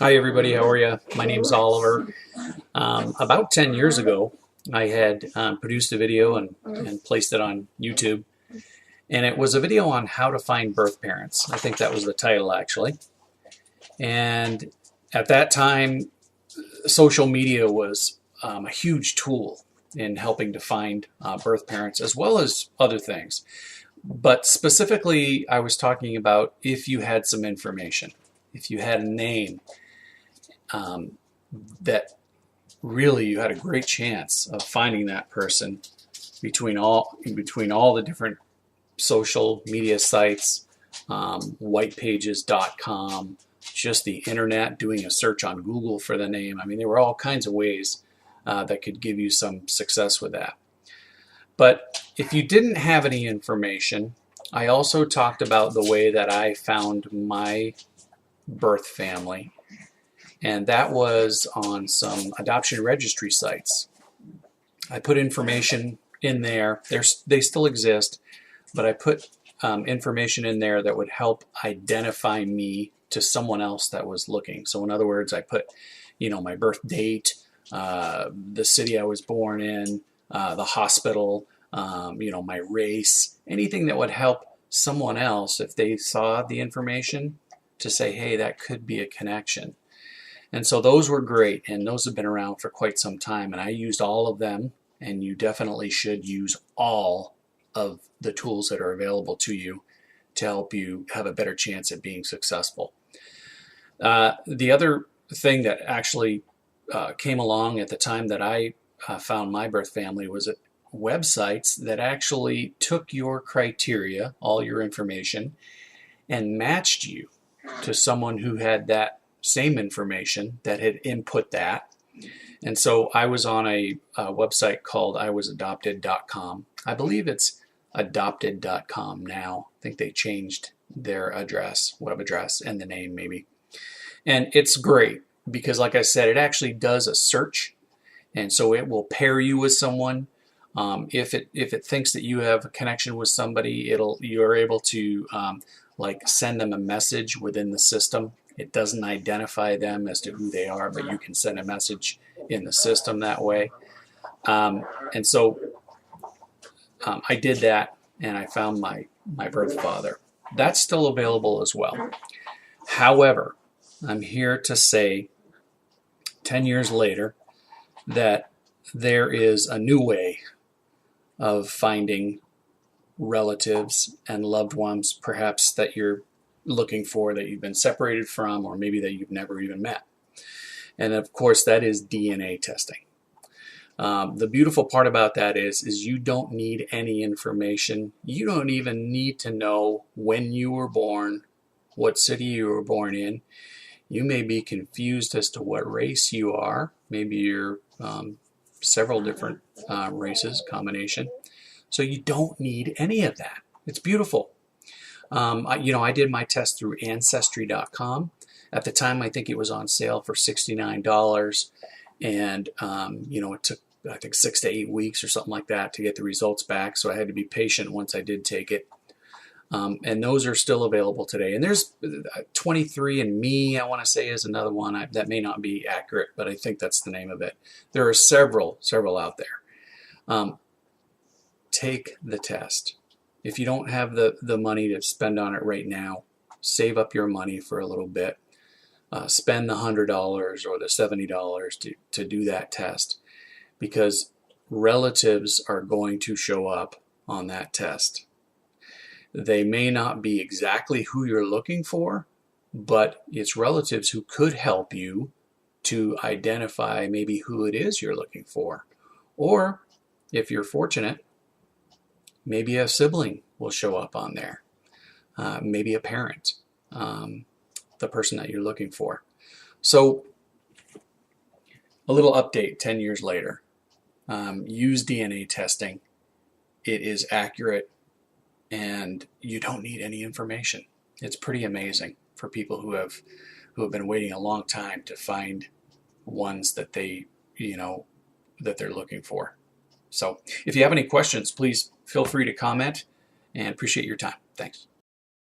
Hi, everybody. How are you? My name's Oliver. About 10 years ago, I had produced a video and placed it on YouTube. And it was a video on how to find birth parents. I think that was the title, actually. And at that time, social media was a huge tool in helping to find birth parents as well as other things. But specifically, I was talking about if you had some information, if you had a name um, that really you had a great chance of finding that person between all the different social media sites, whitepages.com, just the internet, doing a search on Google for the name. I mean, there were all kinds of ways that could give you some success with that. But if you didn't have any information, I also talked about the way that I found my birth family, and that was on some adoption registry sites. I put information in there. They still exist, but I put information in there that would help identify me to someone else that was looking. So in other words, I put, my birth date, the city I was born in, the hospital, my race, anything that would help someone else if they saw the information to say, hey, that could be a connection. And so those were great, and those have been around for quite some time, and I used all of them, and you definitely should use all of the tools that are available to you to help you have a better chance at being successful. The other thing that actually came along at the time that I found my birth family was websites that actually took your criteria, all your information, and matched you to someone who had that same information that had input that. And so I was on a website called iwasadopted.com. I believe it's adopted.com now. I think they changed their address, web address, and the name maybe. And it's great because, like I said, it actually does a search, and so it will pair you with someone. If it thinks that you have a connection with somebody, you're able to send them a message within the system. It doesn't identify them as to who they are, but you can send a message in the system that way. And so I did that, and I found my birth father. That's still available as well. However, I'm here to say 10 years later that there is a new way of finding relatives and loved ones, perhaps that you're looking for, that you've been separated from, or maybe that you've never even met. And of course, that is DNA testing. The beautiful part about that is you don't need any information. You don't even need to know when you were born, what city you were born in. You may be confused as to what race you are. Maybe you're several different races, combination. So you don't need any of that. It's beautiful. I did my test through Ancestry.com. At the time, I think it was on sale for $69, and it took, I think, 6 to 8 weeks or something like that to get the results back. So I had to be patient once I did take it. And those are still available today. And there's 23andMe, I want to say, is another one. That may not be accurate, but I think that's the name of it. There are several out there. Take the test. If you don't have the money to spend on it right now, save up your money for a little bit. Spend the $100 or the $70 to do that test, because relatives are going to show up on that test. They may not be exactly who you're looking for, but it's relatives who could help you to identify maybe who it is you're looking for. Or if you're fortunate, maybe a sibling will show up on there, maybe a parent, the person that you're looking for. So a little update 10 years later. Use DNA testing. It is accurate, and you don't need any information. It's pretty amazing for people who have been waiting a long time to find ones that they're looking for. So if you have any questions, please feel free to comment, and appreciate your time. Thanks.